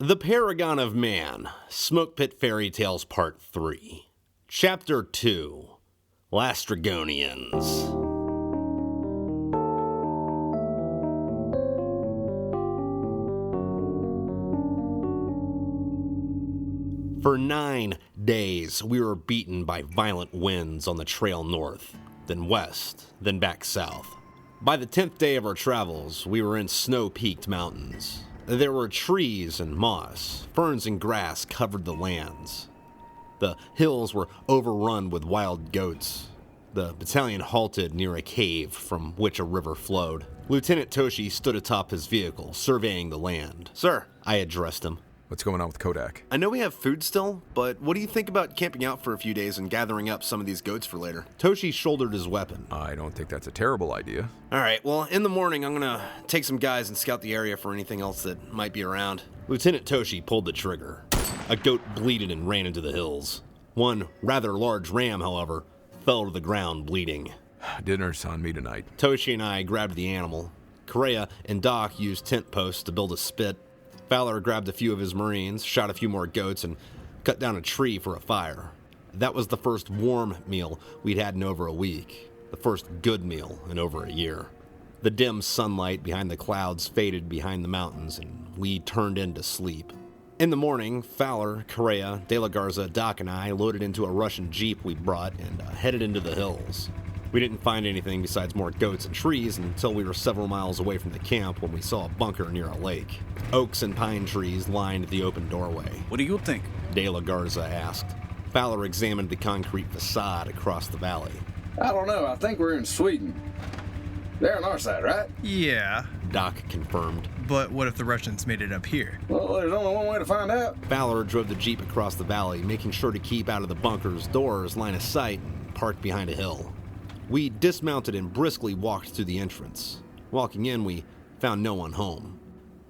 The Paragon of Man, Smoke Pit Fairy Tales Part 3, Chapter 2, Laestrygonians. For 9 days, we were beaten by violent winds on the trail north, then west, then back south. By the 10th day of our travels, we were in snow-peaked mountains. There were trees and moss, ferns and grass covered the lands. The hills were overrun with wild goats. The battalion halted near a cave from which a river flowed. Lieutenant Toshi stood atop his vehicle, surveying the land. "Sir," I addressed him. What's going on with Kodak? "I know we have food still, but what do you think about camping out for a few days and gathering up some of these goats for later?" Toshi shouldered his weapon. I don't think that's a terrible idea. "All right, well, in the morning, I'm gonna take some guys and scout the area for anything else that might be around." Lieutenant Toshi pulled the trigger. A goat bleated and ran into the hills. One rather large ram, however, fell to the ground bleeding. Dinner's on me tonight. Toshi and I grabbed the animal. Correa and Doc used tent posts to build a spit. Fowler grabbed a few of his Marines, shot a few more goats, and cut down a tree for a fire. That was the first warm meal we'd had in over a week, the first good meal in over a year. The dim sunlight behind the clouds faded behind the mountains, and we turned in to sleep. In the morning, Fowler, Correa, DeLaGarza, Doc, and I loaded into a Russian jeep we brought and headed into the hills. We didn't find anything besides more goats and trees until we were several miles away from the camp when we saw a bunker near a lake. Oaks and pine trees lined the open doorway. "What do you think?" DeLaGarza asked. Fowler examined the concrete facade across the valley. "I don't know. I think we're in Sweden. They're on our side, right?" Yeah, Doc confirmed. but what if the Russians made it up here? Well, there's only one way to find out. Fowler drove the jeep across the valley, making sure to keep out of the bunker's doors line of sight and parked behind a hill. We dismounted and briskly walked through the entrance. Walking in, we found no one home.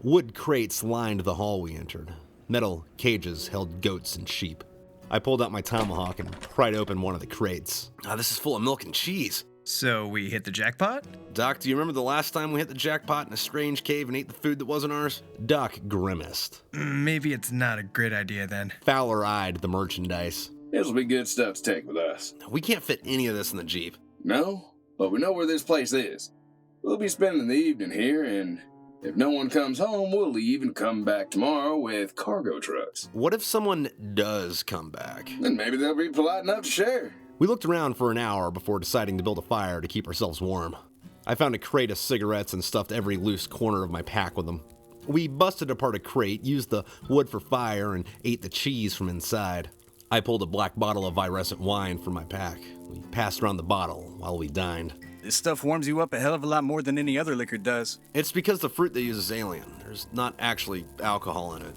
Wood crates lined the hall we entered. Metal cages held goats and sheep. I pulled out my tomahawk and pried open one of the crates. This is full of milk and cheese. So we hit the jackpot? Doc, do you remember the last time we hit the jackpot in a strange cave and ate the food that wasn't ours? Doc grimaced. Maybe it's not a great idea then. Fowler eyed the merchandise. This'll be good stuff to take with us. We can't fit any of this in the jeep. No, but we know where this place is. We'll be spending the evening here, and if no one comes home, we'll leave and come back tomorrow with cargo trucks. What if someone does come back? Then maybe they'll be polite enough to share. We looked around for an hour before deciding to build a fire to keep ourselves warm. I found a crate of cigarettes and stuffed every loose corner of my pack with them. We busted apart a crate, used the wood for fire, and ate the cheese from inside. I pulled a black bottle of virescent wine from my pack. We passed around the bottle while we dined. This stuff warms you up a hell of a lot more than any other liquor does. It's because the fruit they use is alien. There's not actually alcohol in it.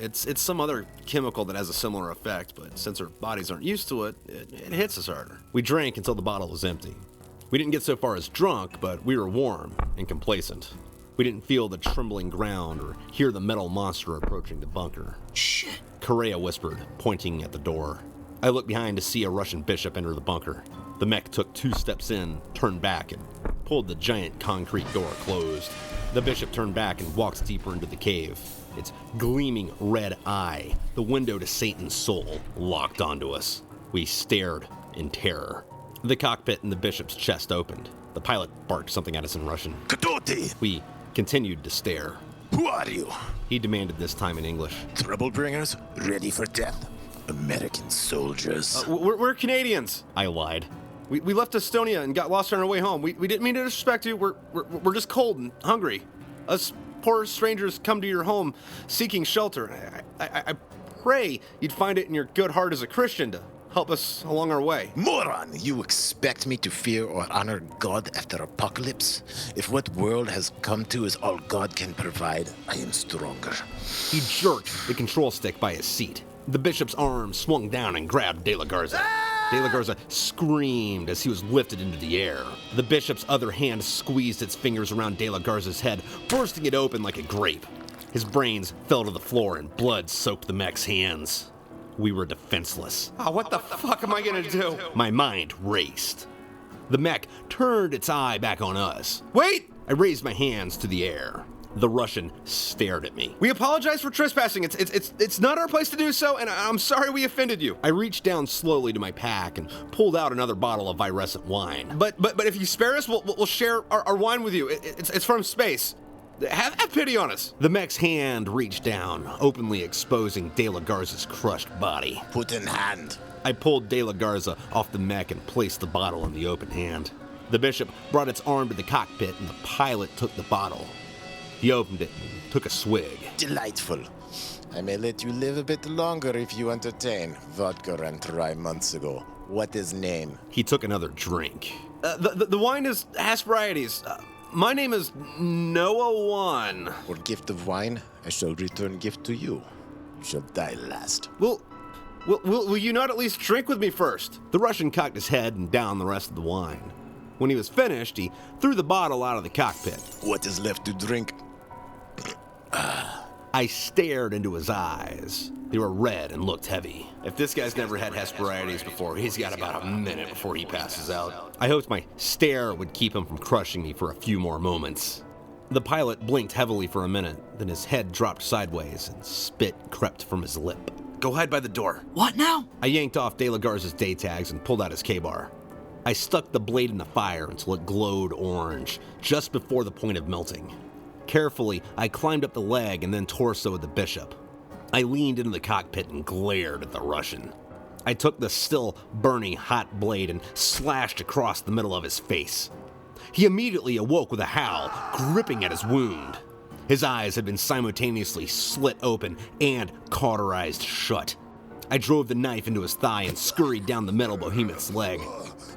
It's some other chemical that has a similar effect, but since our bodies aren't used to it, it hits us harder. We drank until the bottle was empty. We didn't get so far as drunk, but we were warm and complacent. We didn't feel the trembling ground or hear the metal monster approaching the bunker. Shit. Correa whispered, pointing at the door. I looked behind to see a Russian bishop enter the bunker. The mech took 2 steps in, turned back, and pulled the giant concrete door closed. The bishop turned back and walked deeper into the cave. Its gleaming red eye, the window to Satan's soul, locked onto us. We stared in terror. The cockpit in the bishop's chest opened. The pilot barked something at us in Russian. Kadoti! We continued to stare. Who are you? He demanded this time in English. Troublebringers? Ready for death? American soldiers? We're Canadians, I lied. We left Estonia and got lost on our way home. We didn't mean to disrespect you. We're just cold and hungry. Us poor strangers come to your home seeking shelter. I pray you'd find it in your good heart as a Christian to help us along our way. Moron! You expect me to fear or honor God after apocalypse? If what world has come to is all God can provide, I am stronger. He jerked the control stick by his seat. The bishop's arm swung down and grabbed DeLaGarza. DeLaGarza screamed as he was lifted into the air. The bishop's other hand squeezed its fingers around DeLaGarza's head, bursting it open like a grape. His brains fell to the floor and blood soaked the mech's hands. We were defenseless. What the fuck am I gonna do? My mind raced. The mech turned its eye back on us. Wait! I raised my hands to the air. The Russian stared at me. We apologize for trespassing. It's not our place to do so, and I'm sorry we offended you. I reached down slowly to my pack and pulled out another bottle of virescent wine. But if you spare us, we'll share our wine with you. It's from space. Have pity on us. The Mech's hand reached down, openly exposing DeLaGarza's crushed body. Put in hand. I pulled DeLaGarza off the Mech and placed the bottle in the open hand. The bishop brought its arm to the cockpit, and the pilot took the bottle. He opened it and took a swig. Delightful. I may let you live a bit longer if you entertain. Vodka ran 3 months ago. What is name? He took another drink. The wine is Hesperides. My name is Noah One. For gift of wine, I shall return gift to you. You shall die last. Will you not at least drink with me first? The Russian cocked his head and downed the rest of the wine. When he was finished, he threw the bottle out of the cockpit. What is left to drink? I stared into his eyes. They were red and looked heavy. If this guy's never had Hesperides before, he's got about a minute before he passes out. I hoped my stare would keep him from crushing me for a few more moments. The pilot blinked heavily for a minute, then his head dropped sideways and spit crept from his lip. Go hide by the door. What now? I yanked off DeLaGarza's day tags and pulled out his K-bar. I stuck the blade in the fire until it glowed orange, just before the point of melting. Carefully, I climbed up the leg and then torso of the bishop. I leaned into the cockpit and glared at the Russian. I took the still burning hot blade and slashed across the middle of his face. He immediately awoke with a howl, gripping at his wound. His eyes had been simultaneously slit open and cauterized shut. I drove the knife into his thigh and scurried down the metal behemoth's leg.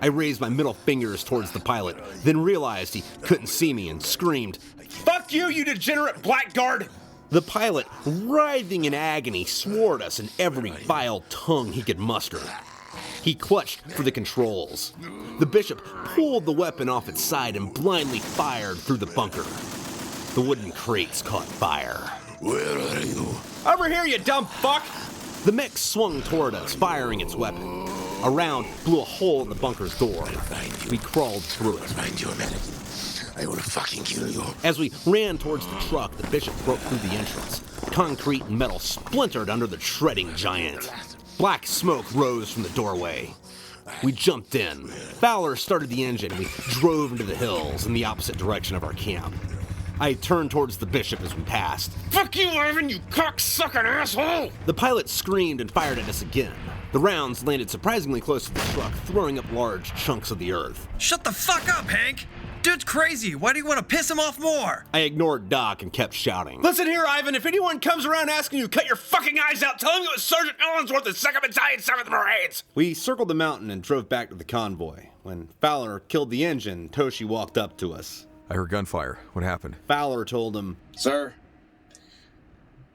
I raised my middle fingers towards the pilot, then realized he couldn't see me and screamed, "Fuck you, you degenerate blackguard!" The pilot, writhing in agony, swore at us in every vile tongue he could muster. He clutched for the controls. The bishop pulled the weapon off its side and blindly fired through the bunker. The wooden crates caught fire. Where are you? Over here, you dumb fuck! The Mech swung toward us, firing its weapon. A round blew a hole in the bunker's door. We crawled through it. Find you, American. I will fucking kill you. As we ran towards the truck, the bishop broke through the entrance. Concrete and metal splintered under the treading giant. Black smoke rose from the doorway. We jumped in. Fowler started the engine. We drove into the hills in the opposite direction of our camp. I turned towards the bishop as we passed. "Fuck you, Ivan, you cocksucking asshole!" The pilot screamed and fired at us again. The rounds landed surprisingly close to the truck, throwing up large chunks of the earth. Shut the fuck up, Hank! Dude's crazy. Why do you want to piss him off more? I ignored Doc and kept shouting. "Listen here, Ivan. If anyone comes around asking you, cut your fucking eyes out. Tell them it was Sergeant Ellensworth of 2nd Battalion, 7th Marines." We circled the mountain and drove back to the convoy. When Fowler killed the engine, Toshi walked up to us. I heard gunfire. What happened? Fowler told him, Sir,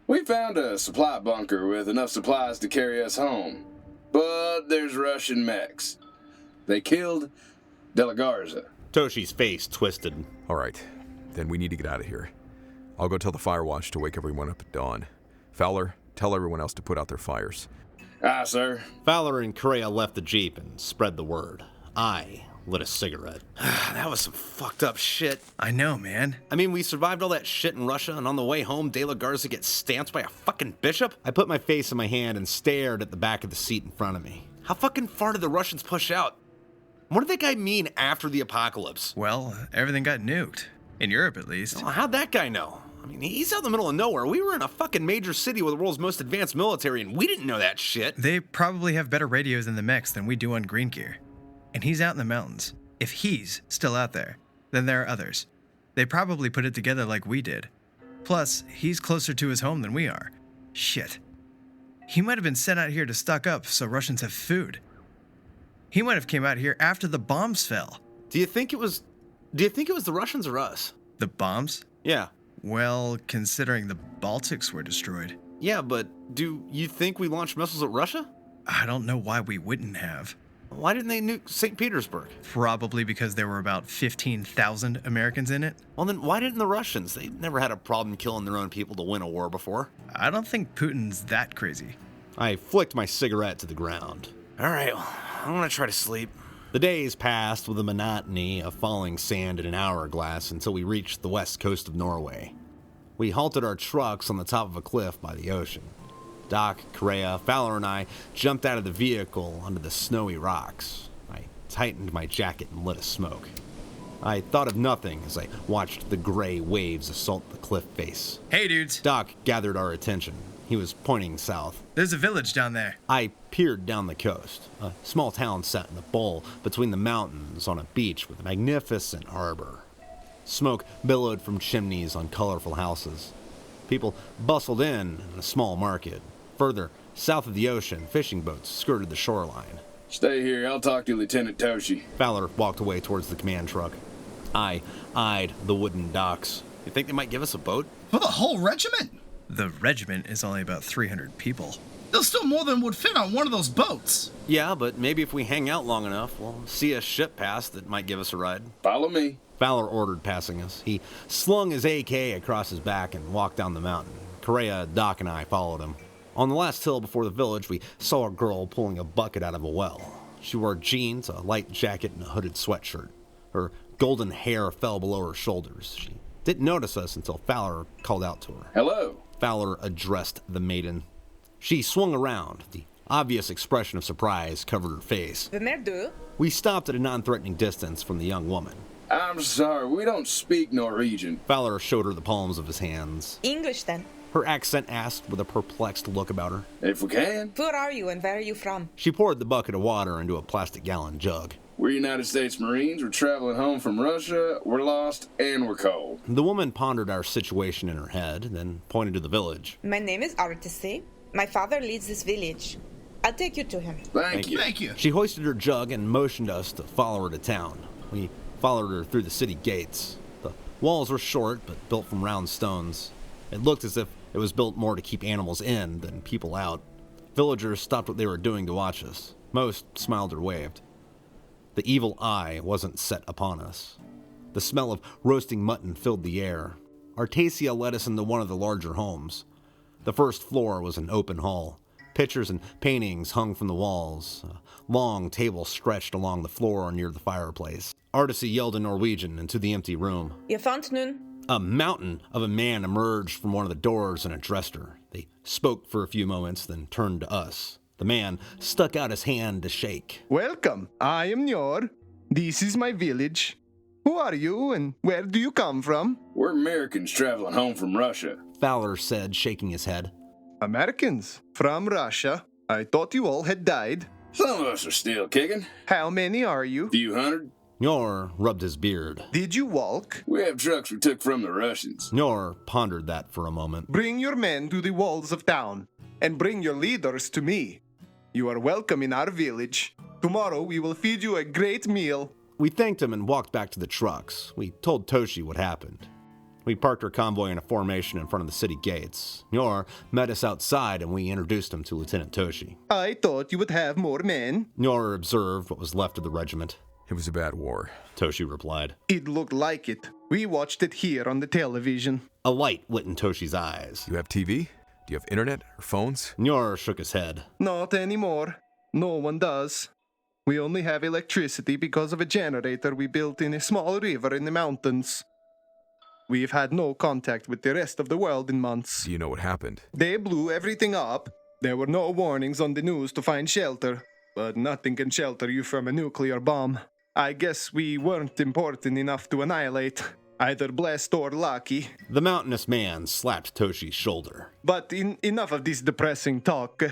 we found a supply bunker with enough supplies to carry us home. But there's Russian mechs. They killed DeLaGarza. Toshi's face twisted. All right, then we need to get out of here. I'll go tell the fire watch to wake everyone up at dawn. Fowler, tell everyone else to put out their fires. Aye, sir. Fowler and Correa left the Jeep and spread the word. I lit a cigarette. That was some fucked up shit. I know, man. I mean, we survived all that shit in Russia, and on the way home, DeLaGarza gets stamped by a fucking bishop? I put my face in my hand and stared at the back of the seat in front of me. How fucking far did the Russians push out? What did that guy mean after the apocalypse? Well, everything got nuked. In Europe, at least. Well, how'd that guy know? I mean, he's out in the middle of nowhere. We were in a fucking major city with the world's most advanced military, and we didn't know that shit. They probably have better radios in the mechs than we do on Green Gear. And he's out in the mountains. If he's still out there, then there are others. They probably put it together like we did. Plus, he's closer to his home than we are. Shit. He might have been sent out here to stock up so Russians have food. He might have came out here after the bombs fell. Do you think it was the Russians or us? The bombs? Yeah. Well, considering the Baltics were destroyed. Yeah, but do you think we launched missiles at Russia? I don't know why we wouldn't have. Why didn't they nuke St. Petersburg? Probably because there were about 15,000 Americans in it. Well, then why didn't the Russians? They never had a problem killing their own people to win a war before. I don't think Putin's that crazy. I flicked my cigarette to the ground. All right, well, I'm gonna try to sleep. The days passed with the monotony of falling sand in an hourglass until we reached the west coast of Norway. We halted our trucks on the top of a cliff by the ocean. Doc, Correa, Fowler, and I jumped out of the vehicle onto the snowy rocks. I tightened my jacket and lit a smoke. I thought of nothing as I watched the gray waves assault the cliff face. Hey, dudes. Doc gathered our attention. He was pointing south. There's a village down there. I peered down the coast. A small town set in a bowl between the mountains on a beach with a magnificent harbor. Smoke billowed from chimneys on colorful houses. People bustled in a small market. Further south of the ocean, fishing boats skirted the shoreline. Stay here. I'll talk to Lieutenant Toshi. Fowler walked away towards the command truck. I eyed the wooden docks. You think they might give us a boat? For the whole regiment? The regiment is only about 300 people. There's still more than would fit on one of those boats. Yeah, but maybe if we hang out long enough, we'll see a ship pass that might give us a ride. Follow me. Fowler ordered passing us. He slung his AK across his back and walked down the mountain. Correa, Doc, and I followed him. On the last hill before the village, we saw a girl pulling a bucket out of a well. She wore jeans, a light jacket, and a hooded sweatshirt. Her golden hair fell below her shoulders. She didn't notice us until Fowler called out to her. Hello. Fowler addressed the maiden. She swung around. The obvious expression of surprise covered her face. We stopped at a non-threatening distance from the young woman. I'm sorry, we don't speak Norwegian. Fowler showed her the palms of his hands. English, then. Her accent asked with a perplexed look about her. If we can. Who are you and where are you from? She poured the bucket of water into a plastic gallon jug. We're United States Marines. We're traveling home from Russia. We're lost and we're cold. The woman pondered our situation in her head, then pointed to the village. My name is Articia. My father leads this village. I'll take you to him. Thank you. Thank you. She hoisted her jug and motioned us to follow her to town. We followed her through the city gates. The walls were short, but built from round stones. It looked as if it was built more to keep animals in than people out. Villagers stopped what they were doing to watch us. Most smiled or waved. The evil eye wasn't set upon us. The smell of roasting mutton filled the air. Articia led us into one of the larger homes. The first floor was an open hall. Pictures and paintings hung from the walls. A long table stretched along the floor near the fireplace. Articia yelled in Norwegian into the empty room. You found noon? A mountain of a man emerged from one of the doors and addressed her. They spoke for a few moments, then turned to us. The man stuck out his hand to shake. Welcome. I am Njoror. This is my village. Who are you and where do you come from? We're Americans traveling home from Russia. Fowler said, shaking his head. Americans from Russia. I thought you all had died. Some of us are still kicking. How many are you? Few hundred. Njoror rubbed his beard. Did you walk? We have trucks we took from the Russians. Njoror pondered that for a moment. Bring your men to the walls of town and bring your leaders to me. You are welcome in our village. Tomorrow we will feed you a great meal. We thanked him and walked back to the trucks. We told Toshi what happened. We parked our convoy in a formation in front of the city gates. Njoror met us outside and we introduced him to Lieutenant Toshi. I thought you would have more men. Njoror observed what was left of the regiment. It was a bad war. Toshi replied. It looked like it. We watched it here on the television. A light lit in Toshi's eyes. You have TV? Do you have internet or phones? Njoror shook his head. Not anymore. No one does. We only have electricity because of a generator we built in a small river in the mountains. We've had no contact with the rest of the world in months. Do you know what happened? They blew everything up. There were no warnings on the news to find shelter, but nothing can shelter you from a nuclear bomb. I guess we weren't important enough to annihilate. Either blessed or lucky. The mountainous man slapped Toshi's shoulder. But enough of this depressing talk.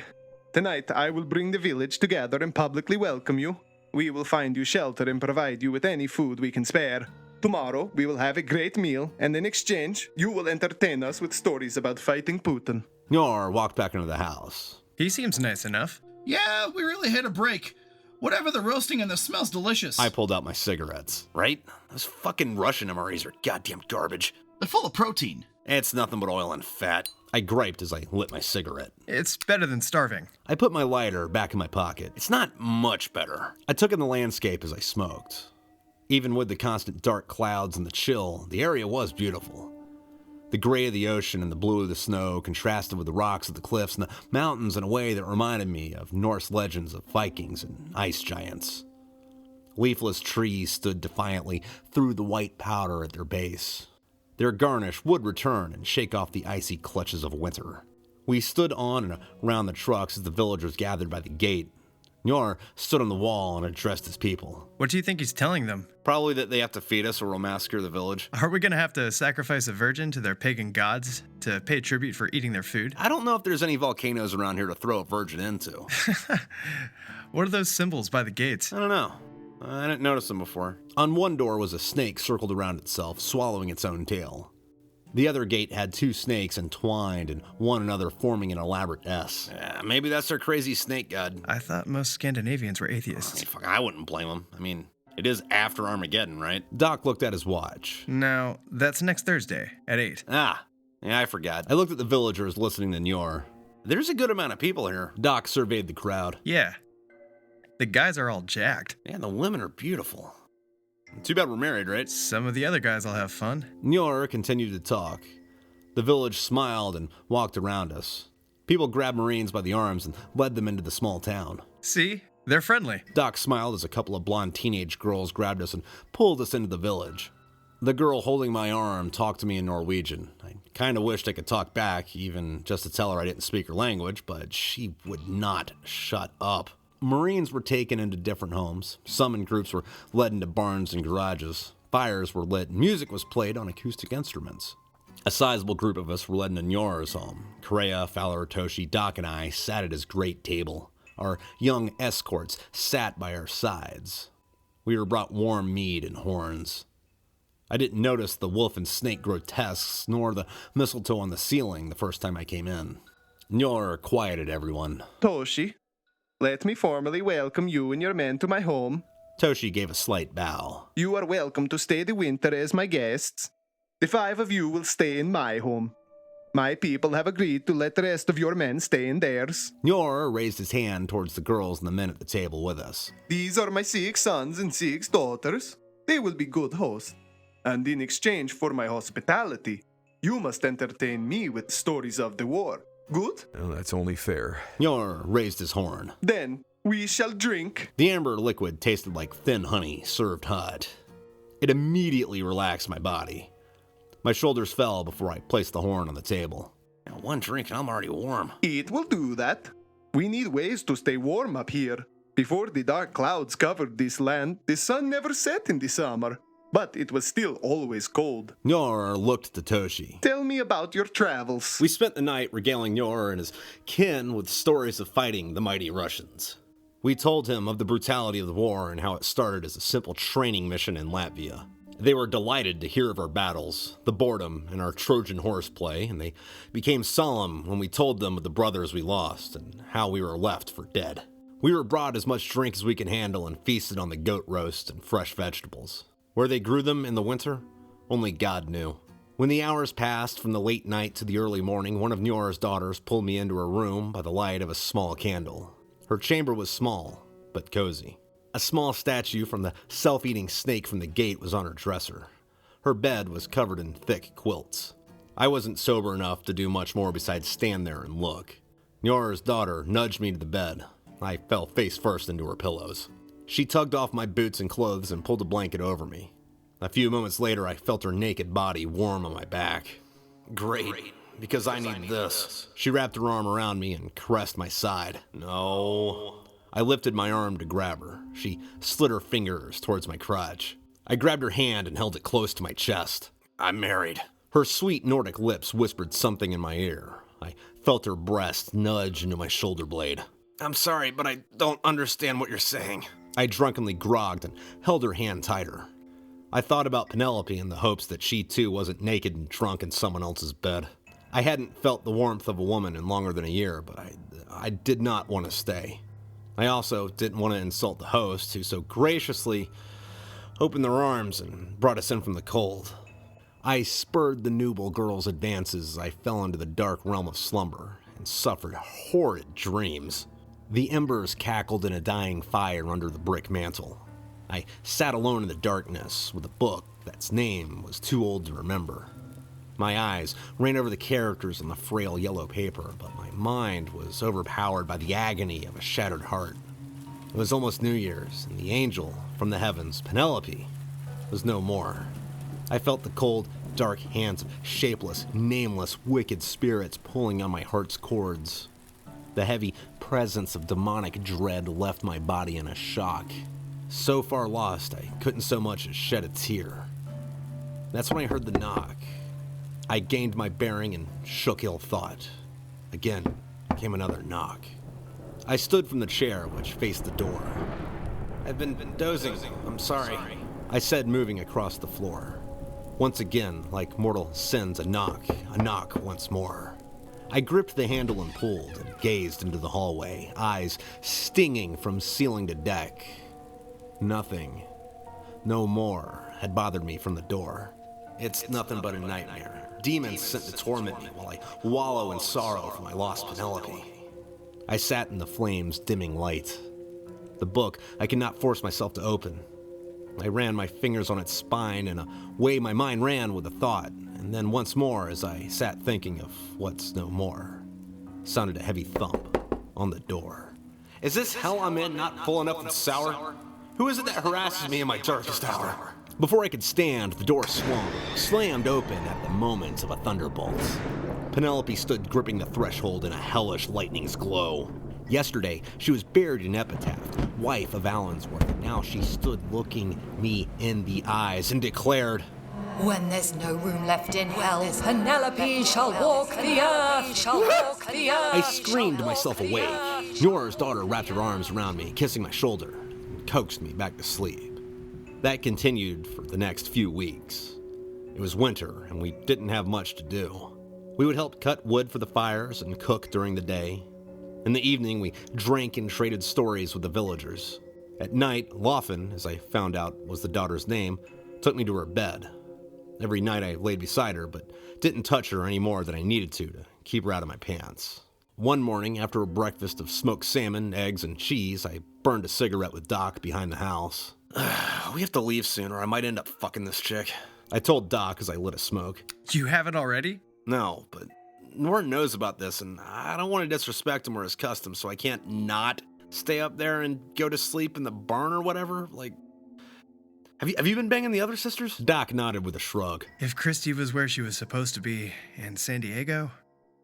Tonight I will bring the village together and publicly welcome you. We will find you shelter and provide you with any food we can spare. Tomorrow we will have a great meal, and in exchange, you will entertain us with stories about fighting Putin. Njoror walked back into the house. He seems nice enough. Yeah, we really hit a break. Whatever the roasting and the smell's delicious. I pulled out my cigarettes. Right? Those fucking Russian MREs are goddamn garbage. They're full of protein. It's nothing but oil and fat. I griped as I lit my cigarette. It's better than starving. I put my lighter back in my pocket. It's not much better. I took in the landscape as I smoked. Even with the constant dark clouds and the chill, the area was beautiful. The gray of the ocean and the blue of the snow contrasted with the rocks of the cliffs and the mountains in a way that reminded me of Norse legends of Vikings and ice giants. Leafless trees stood defiantly through the white powder at their base. Their garnish would return and shake off the icy clutches of winter. We stood on and around the trucks as the villagers gathered by the gate. Njoror stood on the wall and addressed his people. What do you think he's telling them? Probably that they have to feed us or we'll massacre the village. Are we gonna have to sacrifice a virgin to their pagan gods to pay tribute for eating their food? I don't know if there's any volcanoes around here to throw a virgin into. What are those symbols by the gates? I don't know. I didn't notice them before. On one door was a snake circled around itself, swallowing its own tail. The other gate had two snakes entwined in one another, forming an elaborate S. Maybe that's their crazy snake god. I thought most Scandinavians were atheists. I wouldn't blame them. I mean, it is after Armageddon, right? Doc looked at his watch. No, that's next Thursday at 8. Yeah, I forgot. I looked at the villagers listening to Njoror. There's a good amount of people here. Doc surveyed the crowd. Yeah. The guys are all jacked. Man, the women are beautiful. Too bad we're married, right? Some of the other guys will have fun. Njoror continued to talk. The village smiled and walked around us. People grabbed Marines by the arms and led them into the small town. See? They're friendly. Doc smiled as a couple of blonde teenage girls grabbed us and pulled us into the village. The girl holding my arm talked to me in Norwegian. I kind of wished I could talk back, even just to tell her I didn't speak her language, but she would not shut up. Marines were taken into different homes. Some in groups were led into barns and garages. Fires were lit and music was played on acoustic instruments. A sizable group of us were led into Njoror's home. Correa, Fowler, Toshi, Doc, and I sat at his great table. Our young escorts sat by our sides. We were brought warm mead and horns. I didn't notice the wolf and snake grotesques, nor the mistletoe on the ceiling the first time I came in. Njoror quieted everyone. Toshi, let me formally welcome you and your men to my home. Toshi gave a slight bow. You are welcome to stay the winter as my guests. The 5 of you will stay in my home. My people have agreed to let the rest of your men stay in theirs. Njoror raised his hand towards the girls and the men at the table with us. These are my 6 sons and 6 daughters. They will be good hosts. And in exchange for my hospitality, you must entertain me with stories of the war. Good? Well, that's only fair. Njoror raised his horn. Then we shall drink. The amber liquid tasted like thin honey served hot. It immediately relaxed my body. My shoulders fell before I placed the horn on the table. Now, one drink and I'm already warm. It will do that. We need ways to stay warm up here. Before the dark clouds covered this land, the sun never set in the summer. But it was still always cold. Njoror looked to Toshi. Tell me about your travels. We spent the night regaling Njoror and his kin with stories of fighting the mighty Russians. We told him of the brutality of the war and how it started as a simple training mission in Latvia. They were delighted to hear of our battles, the boredom, and our Trojan horse play, and they became solemn when we told them of the brothers we lost and how we were left for dead. We were brought as much drink as we could handle and feasted on the goat roast and fresh vegetables. Where they grew them in the winter, only God knew. When the hours passed from the late night to the early morning, one of Njoror's daughters pulled me into her room by the light of a small candle. Her chamber was small, but cozy. A small statue from the self-eating snake from the gate was on her dresser. Her bed was covered in thick quilts. I wasn't sober enough to do much more besides stand there and look. Njoror's daughter nudged me to the bed. I fell face first into her pillows. She tugged off my boots and clothes and pulled a blanket over me. A few moments later, I felt her naked body warm on my back. Great, because I need this. She wrapped her arm around me and caressed my side. No. I lifted my arm to grab her. She slid her fingers towards my crotch. I grabbed her hand and held it close to my chest. I'm married. Her sweet Nordic lips whispered something in my ear. I felt her breast nudge into my shoulder blade. I'm sorry, but I don't understand what you're saying. I drunkenly grogged and held her hand tighter. I thought about Penelope in the hopes that she too wasn't naked and drunk in someone else's bed. I hadn't felt the warmth of a woman in longer than a year, but I did not want to stay. I also didn't want to insult the host, who so graciously opened their arms and brought us in from the cold. I spurred the nubile girl's advances as I fell into the dark realm of slumber and suffered horrid dreams. The embers cackled in a dying fire under the brick mantel. I sat alone in the darkness with a book that's name was too old to remember. My eyes ran over the characters on the frail yellow paper, but my mind was overpowered by the agony of a shattered heart. It was almost New Year's, and the angel from the heavens, Penelope, was no more. I felt the cold dark hands of shapeless, nameless, wicked spirits pulling on my heart's cords. The heavy presence of demonic dread left my body in a shock. So far lost, I couldn't so much as shed a tear. That's when I heard the knock. I gained my bearing and shook ill thought. Again came another knock. I stood from the chair which faced the door. "I've been dozing. I'm sorry," I said, moving across the floor. Once again, like mortal sins, a knock once more. I gripped the handle and pulled and gazed into the hallway, eyes stinging from ceiling to deck. Nothing, no more, had bothered me from the door. It's nothing but a nightmare. Demons sent to torment me while I wallow in sorrow for my lost Penelope. I sat in the flames' dimming light. The book I could not force myself to open. I ran my fingers on its spine in a way my mind ran with a thought, and then once more as I sat thinking of what's no more, sounded a heavy thump on the door. Is this hell I'm in not full enough and sour? Who is it that harasses me in my darkest hour? Before I could stand, the door swung, slammed open at the moment of a thunderbolt. Penelope stood gripping the threshold in a hellish lightning's glow. Yesterday, she was buried in epitaph, wife of Allensworth, and now she stood looking me in the eyes and declared, "When there's no room left in hell, Penelope shall walk the earth, I screamed myself awake. Njoror's daughter wrapped her arms around me, kissing my shoulder, and coaxed me back to sleep. That continued for the next few weeks. It was winter, and we didn't have much to do. We would help cut wood for the fires and cook during the day. In the evening, we drank and traded stories with the villagers. At night, Laufen, as I found out was the daughter's name, took me to her bed. Every night I laid beside her, but didn't touch her any more than I needed to keep her out of my pants. One morning, after a breakfast of smoked salmon, eggs, and cheese, I burned a cigarette with Doc behind the house. We have to leave soon, or I might end up fucking this chick, I told Doc as I lit a smoke. You haven't already? No, but Njoror knows about this, and I don't want to disrespect him or his custom, so I can't not stay up there and go to sleep in the barn or whatever. Like, have you been banging the other sisters? Doc nodded with a shrug. If Christy was where she was supposed to be in San Diego,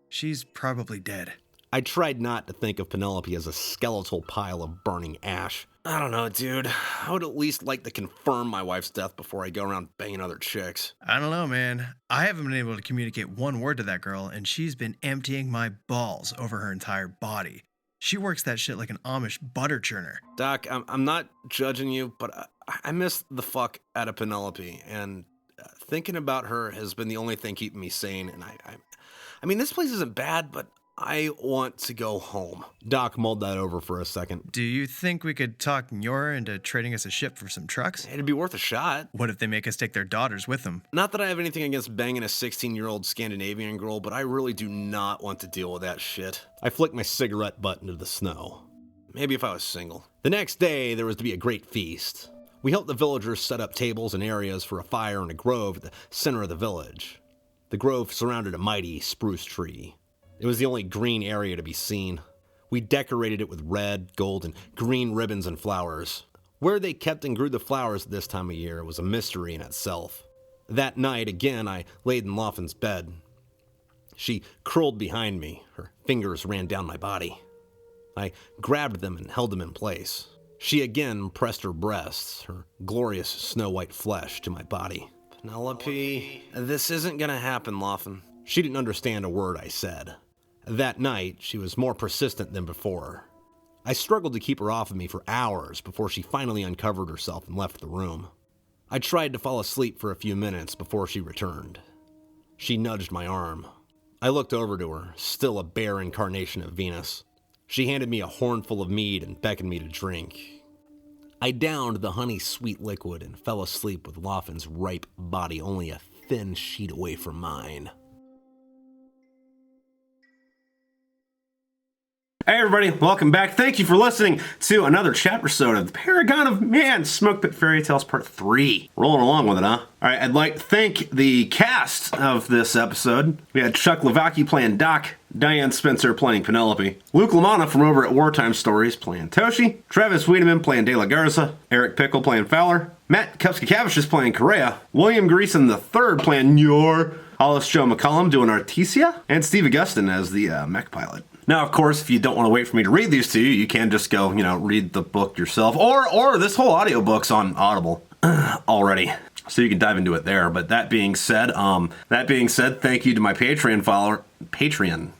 she's probably dead. I tried not to think of Penelope as a skeletal pile of burning ash. I don't know, dude. I would at least like to confirm my wife's death before I go around banging other chicks. I don't know, man. I haven't been able to communicate one word to that girl, and she's been emptying my balls over her entire body. She works that shit like an Amish butter churner. Doc, I'm not judging you, but I miss the fuck out of Penelope, and thinking about her has been the only thing keeping me sane, and I mean, this place isn't bad, but I want to go home. Doc mulled that over for a second. Do you think we could talk Njoror into trading us a ship for some trucks? It'd be worth a shot. What if they make us take their daughters with them? Not that I have anything against banging a 16-year-old Scandinavian girl, but I really do not want to deal with that shit. I flicked my cigarette butt into the snow. Maybe if I was single. The next day, there was to be a great feast. We helped the villagers set up tables and areas for a fire in a grove at the center of the village. The grove surrounded a mighty spruce tree. It was the only green area to be seen. We decorated it with red, gold, and green ribbons and flowers. Where they kept and grew the flowers at this time of year was a mystery in itself. That night, again, I laid in Laufen's bed. She curled behind me. Her fingers ran down my body. I grabbed them and held them in place. She again pressed her breasts, her glorious snow-white flesh, to my body. Penelope, this isn't gonna happen, Laufen. She didn't understand a word I said. That night, she was more persistent than before. I struggled to keep her off of me for hours before she finally uncovered herself and left the room. I tried to fall asleep for a few minutes before she returned. She nudged my arm. I looked over to her, still a bare incarnation of Venus. She handed me a hornful of mead and beckoned me to drink. I downed the honey-sweet liquid and fell asleep with Laufen's ripe body only a thin sheet away from mine. Hey everybody, welcome back. Thank you for listening to another chapter episode of the Paragon of Man Smoke Pit Fairy Tales Part 3. Rolling along with it, huh? Alright, I'd like to thank the cast of this episode. We had Chuck LaVoki playing Doc, Diane Spencer playing Penelope. Luke Lamana from over at Wartime Stories playing Toshi. Travis Weidemann playing DeLaGarza. Eric Pickle playing Fowler. Matt Kupcikevicious playing Correa. William Greeson III playing Njoror. Hollis Joe McCollum doing Articia. And Steve Agostine as the Mech pilot. Now, of course, if you don't want to wait for me to read these to you, you can just go, read the book yourself. Or this whole audiobook's on Audible already. So you can dive into it there. But that being said, thank you to my Patreon follower. Patreon.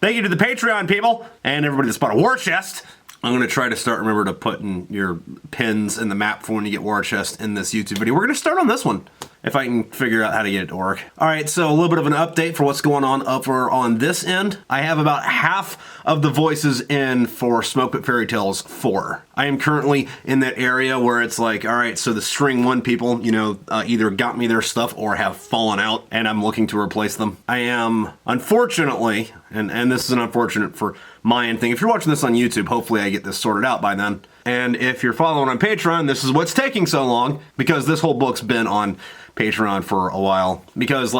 Thank you to the Patreon people and everybody that's bought a war chest. I'm going to try to remember to put in your pins in the map for when you get war chest in this YouTube video. We're going to start on this one, if I can figure out how to get it to work. All right, so a little bit of an update for what's going on over on this end. I have about half of the voices in for Smoke Pit Fairy Tales 4. I am currently in that area where it's like, all right, so the string 1 people, either got me their stuff or have fallen out, and I'm looking to replace them. I am, unfortunately, and this is an unfortunate for my end thing. If you're watching this on YouTube, hopefully I get this sorted out by then. And if you're following on Patreon, this is what's taking so long, because this whole book's been on Patreon for a while. Because,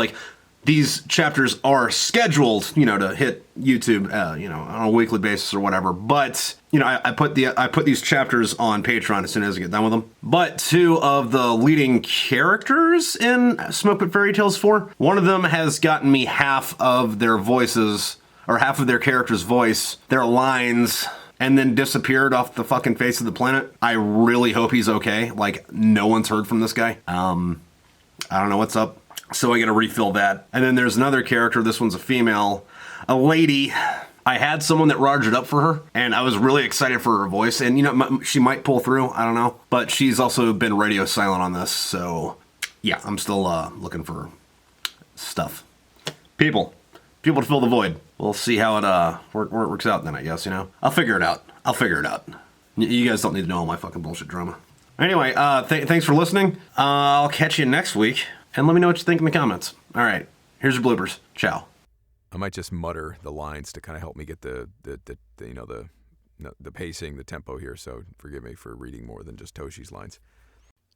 these chapters are scheduled, to hit YouTube, on a weekly basis or whatever. But, I put these chapters on Patreon as soon as I get done with them. But 2 of the leading characters in Smoke Pit Fairy Tales 4, one of them has gotten me half of their voices, or half of their character's voice, their lines, and then disappeared off the fucking face of the planet. I really hope he's okay. No one's heard from this guy. I don't know what's up. So I gotta refill that. And then there's another character. This one's a female, a lady. I had someone that rogered up for her, and I was really excited for her voice. And, she might pull through. I don't know. But she's also been radio silent on this. So, yeah, I'm still looking for stuff. People to fill the void. We'll see how it works out then, I guess, I'll figure it out. You guys don't need to know all my fucking bullshit drama. Anyway, thanks for listening. I'll catch you next week, and let me know what you think in the comments. All right, here's your bloopers. Ciao. I might just mutter the lines to kind of help me get the pacing, the tempo here. So forgive me for reading more than just Toshi's lines.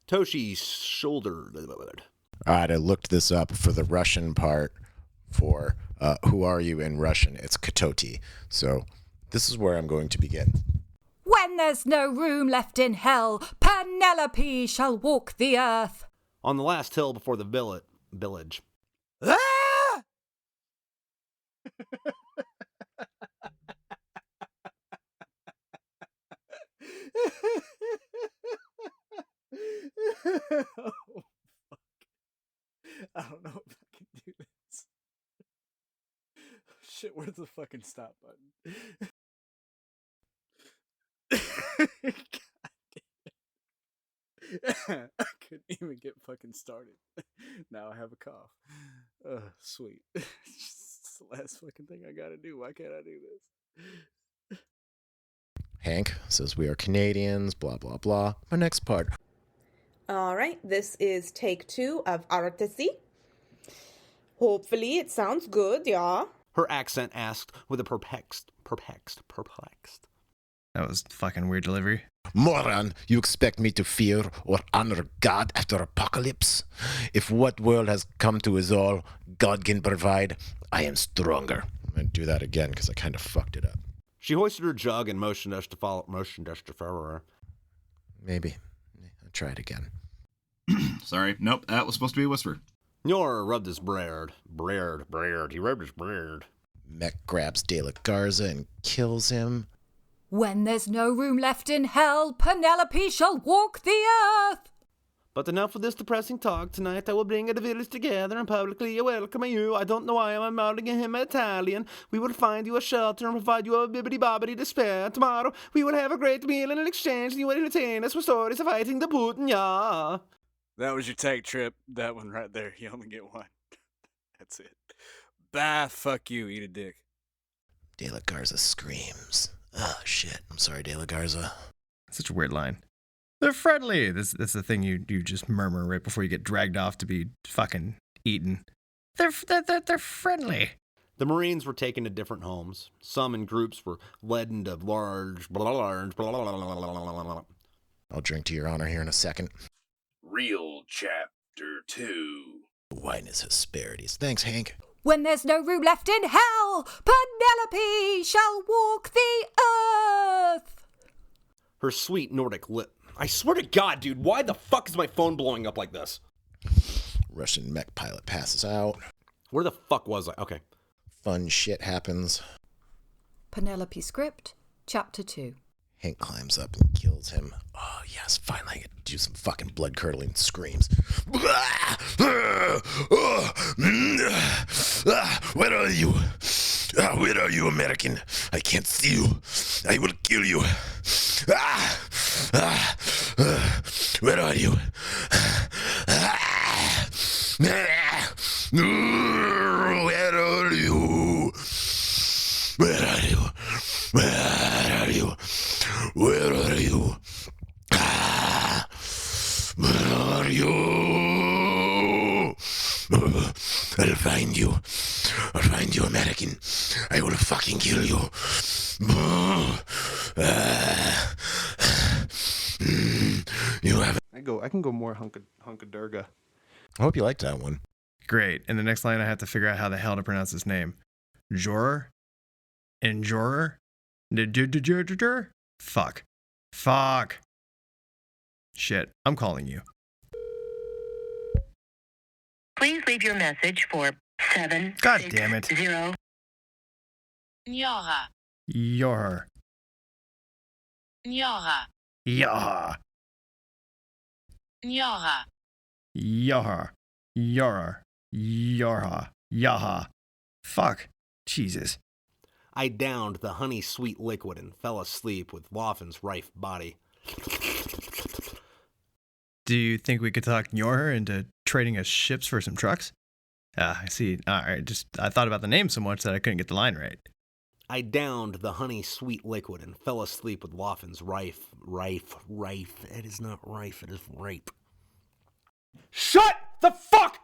Toshi's shoulder. All right, I looked this up for the Russian part for who are you in Russian. It's Katoti. So this is where I'm going to begin. When there's no room left in hell, Penelope shall walk the earth. On the last hill before the village. Ah! Oh, fuck. I don't know if I can do this. Shit, where's the fucking stop button? God damn. I couldn't even get fucking started. Now I have a cough. Sweet. It's the last fucking thing I gotta do. Why can't I do this? Hank says we are Canadians, blah, blah, blah. My next part. All right, this is take 2 of Articia. Hopefully it sounds good, yeah? Her accent asked with a perplexed. That was fucking weird delivery. Moron, you expect me to fear or honor God after apocalypse? If what world has come to is all God can provide, I am stronger. I'm going to do that again because I kind of fucked it up. She hoisted her jug and motioned us to follow her. Maybe. I'll try it again. Sorry. Nope, that was supposed to be a whisper. Njoror rubbed his braid. He rubbed his braid. Mech grabs DeLaGarza and kills him. When there's no room left in hell, Penelope shall walk the earth. But enough of this depressing talk. Tonight I will bring the village together and publicly welcome you. I don't know why I'm mouthing him Italian. We will find you a shelter and provide you a bibbidi-bobbidi to spare. Tomorrow we will have a great meal and an exchange, and you will entertain us with stories of fighting the Putin, yeah. That was your take, Trip. That one right there. You only get one. That's it. Bye. Fuck you. Eat a dick. DeLaGarza screams. Oh, shit. I'm sorry, DeLaGarza. Such a weird line. They're friendly. That's the thing you just murmur right before you get dragged off to be fucking eaten. They're friendly. The Marines were taken to different homes. Some in groups were led into large. I'll drink to your honor here in a second. Real Chapter 2. Widen his asperities. Thanks, Hank. When there's no room left in hell, Penelope shall walk the earth. Her sweet Nordic lip. I swear to God, dude, why the fuck is my phone blowing up like this? Russian mech pilot passes out. Where the fuck was I? Okay. Fun shit happens. Penelope script, chapter 2. Hank climbs up and kills him. Oh, yes, finally I get to do some fucking blood-curdling screams. Where are you? Where are you, American? I can't see you. I will kill you. Where are you? Where are you? Where are you? Where are you? Where are you? Where are you? I'll find you. I'll find you, American. I will fucking kill you. You have. I can go more hunka-durga. I hope you liked that one. Great. And the next line, I have to figure out how the hell to pronounce his name. Njoror? Njoror? Fuck. Fuck. Shit. I'm calling you. Please leave your message for 7. God damn it. 0. Njoror. Njoror. Njoror. Yaha. Njoror. Yahar. Yarar. Yarha. Yaha. Fuck. Jesus. I downed the honey-sweet liquid and fell asleep with Loffin's rife body. Do you think we could talk Njoror into trading us ships for some trucks? I see. All right. I thought about the name so much that I couldn't get the line right. I downed the honey-sweet liquid and fell asleep with Loffin's rife. It is not rife, it is ripe. Shut the fuck